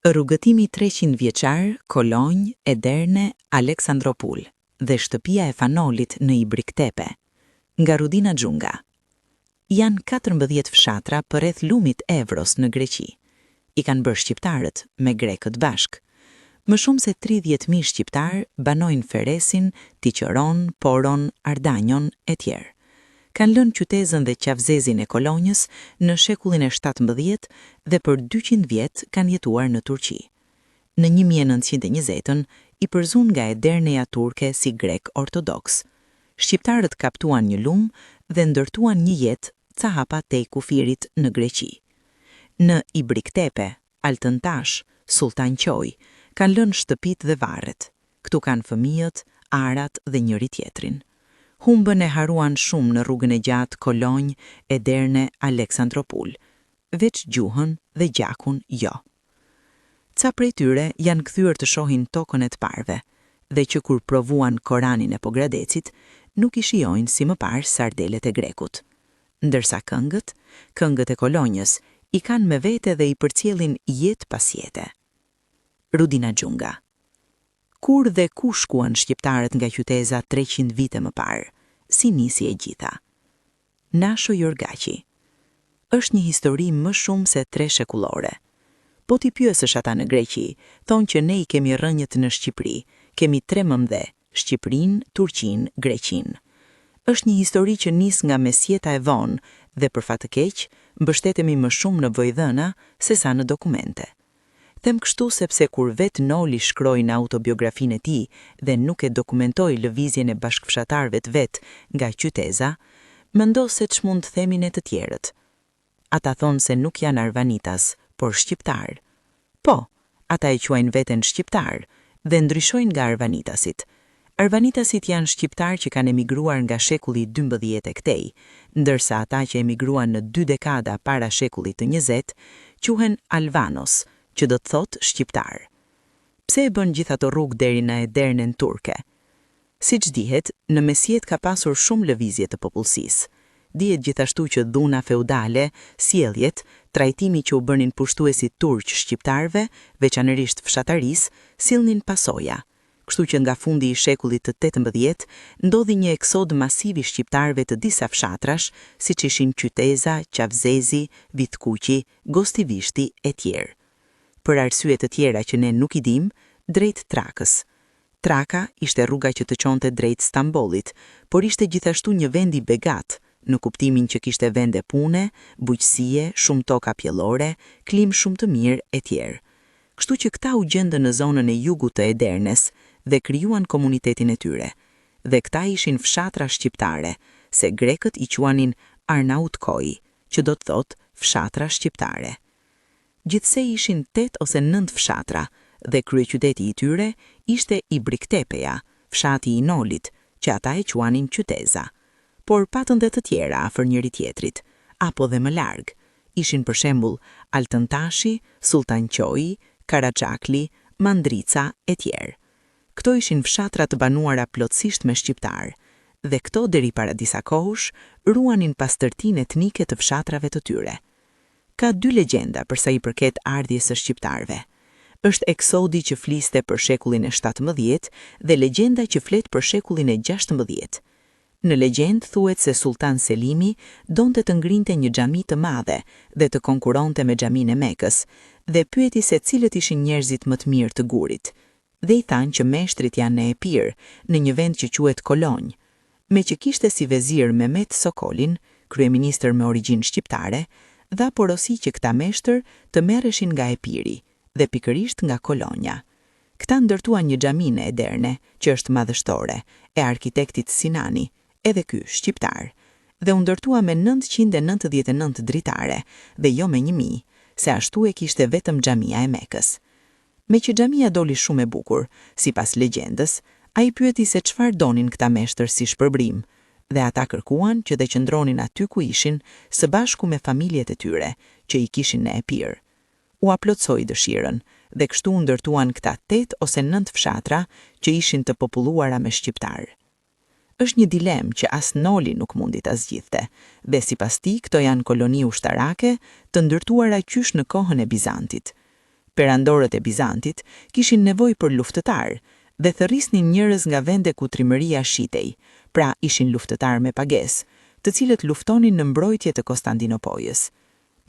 Rrugëtimi 300 vjeçar, Kolonjë, Ederne, Aleksandropul dhe shtëpia e Fanolit në Ibriktepe, nga Rudina Xhunga. Janë 14 fshatra përreth lumit Evros në Greqi. I kanë bërë shqiptarët me grekët bashk. Më shumë se 30.000 shqiptar banojnë Feresin, Tiqëron, Poron, Ardanjon e tjerë. Kanë lënë qytezën dhe qavzezin e Kolonjës në shekullin e 17 dhe për 200 vjet kanë jetuar në Turqi. Në 1920 i përzun nga Ederneja turke si grek ortodoks. Shqiptarët kaptuan një lumë dhe ndërtuan një jetë ca hapa tej kufirit në Greqi. Në Ibriktepe, Altëntash, Sultan Qoj, kanë lënë shtëpit dhe varret. Këtu kanë fëmijët, arat dhe njëri tjetrin. Humbën e haruan shumë në rrugën e gjatë Kolonjë, Ederne, Aleksandropul, veç gjuhën dhe gjakun jo. Ca prej tyre janë kthyer të shohin tokën e të parve, dhe që kur provuan Koranin e Pogradecit, nuk i shijojnë si më parë sardelet e grekut. Ndërsa këngët e Kolonjës, i kanë me vete dhe i përcjellin jetë pas jete. Rudina Xhunga. Kur dhe ku shkuan shqiptarët nga qyteza 300 vite më parë? Si nisi e gjitha? Nasho Jorgaqi. Është një histori më shumë se 3 shekullore. Po t'i pyesësh ata në Greqi, thonë që ne i kemi rënjët në Shqipëri, kemi 3 mëmdhe, Shqipërinë, Turqinë, Greqinë. Është një histori që nis nga mesjeta e vonë dhe për fat të keq, mbështetemi më shumë në vojdhëna se sa në dokumente. Them kështu sepse kur vetë Noli shkroi në autobiografinë e tij dhe nuk e dokumentoi lëvizjen e bashkëfshatarëve të vet nga qyteza, mendos se ç'mund të themin e të tjerët. Ata thonë se nuk janë Arvanitas, por shqiptar. Po, ata e quajnë veten shqiptar dhe ndryshojnë nga Arvanitasit. Arvanitasit janë shqiptar që kanë emigruar nga shekulli 12 e këtej, ndërsa ata që emigruan në 2 dekada para shekullit të 20 quhen Alvanos, që do të thotë shqiptar. Pse e bën gjithë ato rrugë deri në Edernën turke? Siç dihet, në mesjet ka pasur shumë lëvizje të popullsisë. Dihet gjithashtu që dhuna feudale, sjelljet, trajtimi që u bënin pushtuesit turq shqiptarëve, veçanërisht fshatarisë, sillnin pasoja. Kështu që nga fundi i shekullit të 18 ndodhi një eksod masiv i shqiptarëve të disa fshatrash, siç ishin Qyteza, Qavzezi, Vitkuqi, Gostivishti e tjerë. Për arsye të tjera që ne nuk i dim, drejt Trakës. Traka ishte rruga që të çonte drejt Stambollit, por ishte gjithashtu një vend i begat, në kuptimin që kishte vende pune, bujqësie, shumë toka pjellore, klim shumë të mirë e tjerë. Kështu që këta u gjendën në zonën e jugut të Edernes dhe krijuan komunitetin e tyre. Dhe këta ishin fshatra shqiptare, se grekët i quanin Arnautkoi, që do të thotë fshatra shqiptare. Gjithsej ishin 8 ose 9 fshatra dhe kryeqyteti i tyre ishte Ibriktepeja, fshati i Nolit, që ata e quanin Qyteza. Por patën dhe të tjera afër njëri tjetrit, apo dhe më larg. Ishin për shembull Altëntashi, Sultan Qoi, Karaçakli, Mandrica e tjerë. Këto ishin fshatra të banuara plotësisht me shqiptar, dhe këto deri para disa kohësh ruanin pastërtinë etnike të fshatrave të tyre. Ka 2 legjenda përsa i përket ardhjes së shqiptarëve. Është eksodi që fliste për shekullin e 17 dhe legjenda që flet për shekullin e 16. Në legjend thuhet se Sultan Selimi donte të ngrinte një xhami të madhe dhe të konkuronte me xhaminë e Mekës, dhe pyeti se cilët ishin njerëzit më të mirë të gurit. Dhe i thanë që meshtrit janë në Epir, në një vend që quhet Kolonjë. Me që kishte si vezir Mehmet Sokolin, kryeministër me origjinë shqiptare, dha porosi që këta meshtër të merreshin nga Epiri dhe pikërisht nga Kolonja. Këta ndërtuan një xhami në Ederne, që është madhështore, e arkitektit Sinani, edhe ky shqiptar, dhe u ndërtua me 999 dritare dhe jo me 1000, se ashtu e kishte vetëm xhamia e Mekës. Me që xhamia doli shumë e bukur, sipas legjendës, ai pyeti se çfarë donin këta meshtër si shpërblim, dhe ata kërkuan që dhe qëndronin aty ku ishin, së bashku me familjet e tyre, që i kishin në Epir. U aplotsoi dëshirën, dhe kështu ndërtuan këta 8 ose 9 fshatra që ishin të populluara me shqiptar. Është një dilemë që as Noli nuk mundi ta zgjidhte, dhe sipas tij këto janë koloni ushtarake të ndërtuara qysh në kohën e Bizantit. Perandorët e Bizantit kishin nevojë për luftëtar dhe thërrisnin njerëz nga vende ku trimëria shitej, pra ishin luftëtar me pagesë, të cilët luftonin në mbrojtje të Konstantinopojës.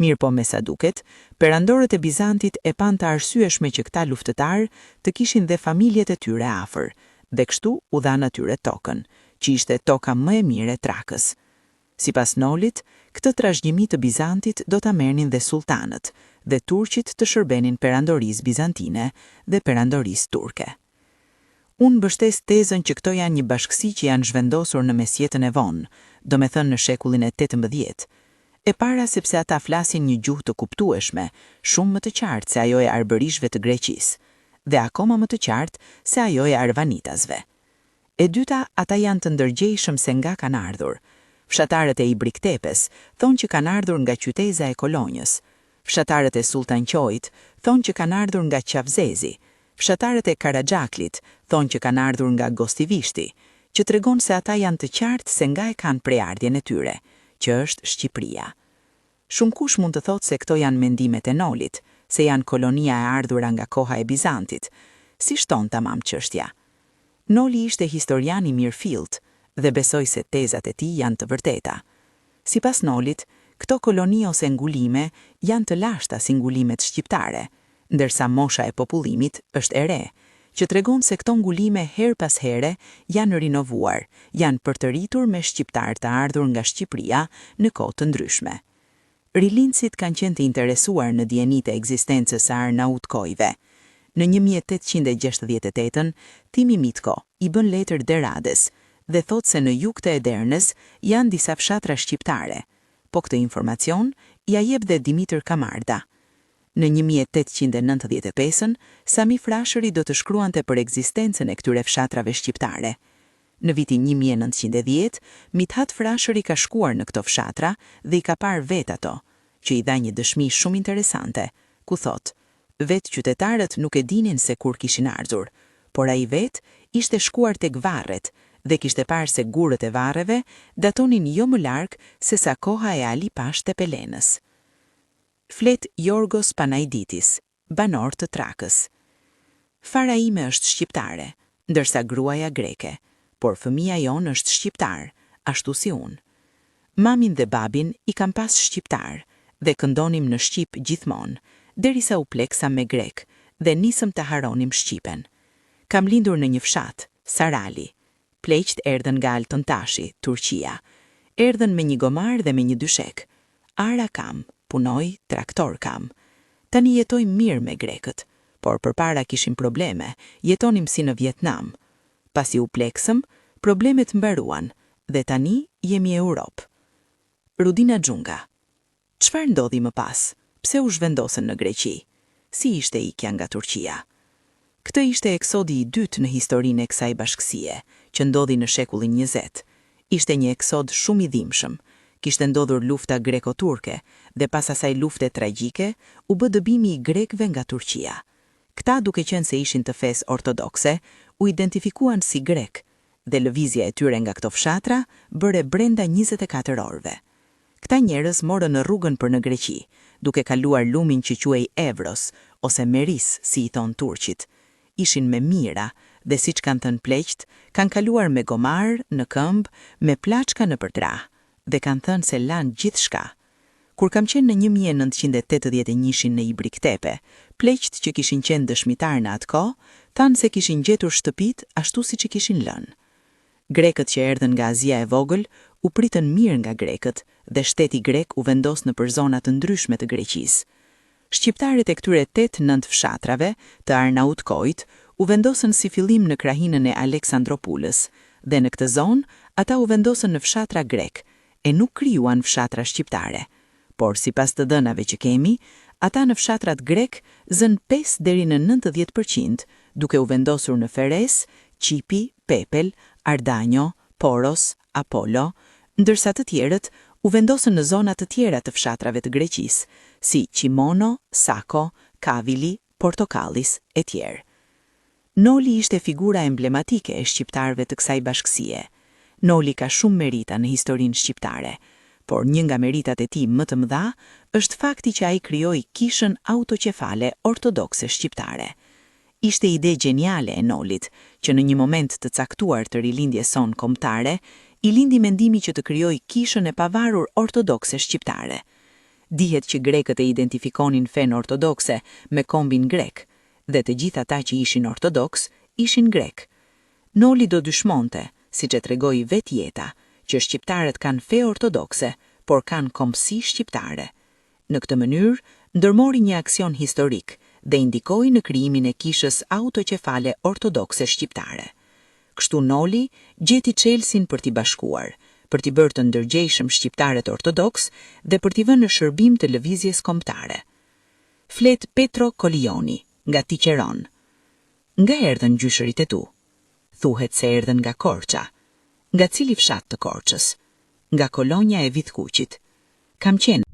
Mirë po me sa duket, perandorët e Bizantit e pan të arsyeshme që këta luftëtar të kishin dhe familjet e tyre afër, dhe kështu u dhan atyre tokën, që ishte toka më e mirë e Trakës. Sipas Nolit, këtë trashëgimi të Bizantit do ta merrnin dhe sultanët, dhe turqit të shërbenin perandorisë bizantine dhe perandorisë turke. Unë mbështes tezën që këto janë një bashkësi që janë zhvendosur në mesjetën e vonë, domethënë në shekullin e 18. E para sepse ata flasin një gjuhë të kuptueshme, shumë më të qartë se ajo e arbërishve të Greqisë, dhe akoma më të qartë se ajo e arvanitasve. E dyta, ata janë të ndërgjegjshëm se nga kanë ardhur. Fshatarët e Ibriktepes thonë që kanë ardhur nga qyteza e Kolonjës. Fshatarët e Sultanqojit thonë që kanë ardhur nga Qavzezi. Fshatarët e Karaxhaklit thonë që kanë ardhur nga Gostivishti, që tregon se ata janë të qartë se nga e kanë preardhjen e tyre, që është Shqipëria. Shumë kush mund të thotë se këto janë mendimet e Nolit, se janë kolonia e ardhura nga koha e Bizantit. Si shton tamam çështja? Noli ishte historian i mirëfillt dhe besoi se tezat e tij janë të vërteta. Sipas Nolit, këto koloni ose ngulime janë të lashta si ngulimet shqiptare, ndërsa mosha e popullimit është e re, që tregon se këto ngulime her pas here janë rinovuar, janë përtëritur me shqiptar të ardhur nga Shqipëria në kohë të ndryshme. Rilindësit kanë qenë të interesuar në dienitë e ekzistencës së Arnautkojve. Në 1868, Timi Mitko i bën letër Derades dhe thotë se në jug të Edernës janë disa fshatra shqiptare, po këtë informacion ja jep dhe Dimitër Kamarda. Në 1895, Sami Frashëri do të shkruante për ekzistencën e këtyre fshatrave shqiptare. Në vitin 1910, Mithat Frashëri ka shkuar në këto fshatra dhe i ka parë vetë ato, që i dha një dëshmi shumë interesante, ku thotë, vetë qytetarët nuk e dinin se kur kishin ardhur, por ai vetë ishte shkuar tek varret dhe kishte parë se gurët e varreve datonin jo më larg se sa koha e Ali Pash të Pelenës. Flet Jorgos Panaiditis, banor të Trakës. Fara ime është shqiptare, ndërsa gruaja greke, por fëmia jonë është shqiptar, ashtu si unë. Mamin dhe babin i kam pas shqiptar dhe këndonim në Shqip gjithmonë, derisa u pleksa me grek dhe nisëm të haronim Shqipen. Kam lindur në një fshat, Sarali. Pleqt erdhen nga Altëntashi, Turqia. Erdhen me një gomar dhe me një dyshek. Ara kam, punoj, traktor kam. Tani jetoj mirë me grekët, por përpara kishim probleme, jetonim si në Vietnam. Pasi u pleksëm, problemet mbaruan dhe tani jemi e Europë. Rudina Xhunga. Çfarë ndodhi më pas? Pse u zhvendosën në Greqi? Si ishte ikja nga Turqia? Këtë ishte eksodi i dytë në historinë e kësaj bashkësie, që ndodhi në shekullin 20. Ishte një eksod shumë i dhimbshëm. Kishte ndodhur lufta greko-turke dhe pas asaj lufte tragjike u bë dëbimi i grekëve nga Turqia. Këta, duke qenë se ishin të fesë ortodokse, u identifikuan si grek dhe lëvizja e tyre nga këto fshatra bëre brenda 24 orëve. Këta njerëz morën në rrugën për në Greqi, duke kaluar lumin që quhej Evros ose Meris, si i thon turqit. Ishin me mira dhe siç kanë thënë pleqt, kanë kaluar me gomar, në këmbë, me plaçka në përtrah dhe kanë thënë se lanë gjithçka. Kur kam qenë në 1981 në Ibriktepe, pleqt që kishin qenë dëshmitar në atë kohë, thanë se kishin gjetur shtëpit ashtu siç i kishin lënë. Grekët që erdhen nga Azia e vogël u pritën mirë nga grekët dhe shteti grek u vendos në zona të ndryshme të Greqisë. Shqiptarët e këtyre 8-9 fshatrave të Arnautkojt u vendosën si fillim në krahinën e Aleksandropulës dhe në këtë zonë ata u vendosën në fshatra grek e nuk krijuan fshatra shqiptare. Por sipas të dhënave që kemi, ata në fshatrat grek zën 5 deri në 90%, duke u vendosur në Feres, Qipi, Pepel, Ardanjo, Poros, Apollo, ndërsa të tjerët u vendosën në zona të tjera të fshatrave të Greqisë, si Qimono, Sako, Kavili, Portokallis e tjerë. Noli ishte figura emblematike e shqiptarëve të kësaj bashkësie. Noli ka shumë merita në historinë shqiptare, por një nga meritat e tij më të mëdha është fakti që ai krijoi kishën autoqefale ortodokse shqiptare. Ishte ide gjeniale e Nolit, që në një moment të caktuar të rilindjes son kombëtare, i lindi mendimi që të krijojë kishën e pavarur ortodokse shqiptare. Dihet që grekët e identifikonin fen ortodokse me kombin grek, dhe të gjithë ata që ishin ortodoks ishin grek. Noli do dyshmonte, siç e tregoi vetë jeta, që shqiptarët kanë fe ortodokse, por kanë kombësi shqiptare. Në këtë mënyrë, ndërmori një aksion historik dhe indikoi në krijimin e kishës autoqefale ortodokse shqiptare. Kështu Noli gjeti çelësin për t'i bashkuar, për t'i bërë të ndërgjegjshëm shqiptarët ortodoks dhe për t'i vënë në shërbim të lëvizjes kombëtare. Flet Petro Kolioni, nga Tiqeron. Nga erdhën gjyshërit e tu? Thuhet se erdhën nga Korça. Nga cili fshat të Korçës? Nga kolonja e Vidhkuqit. Kam qenë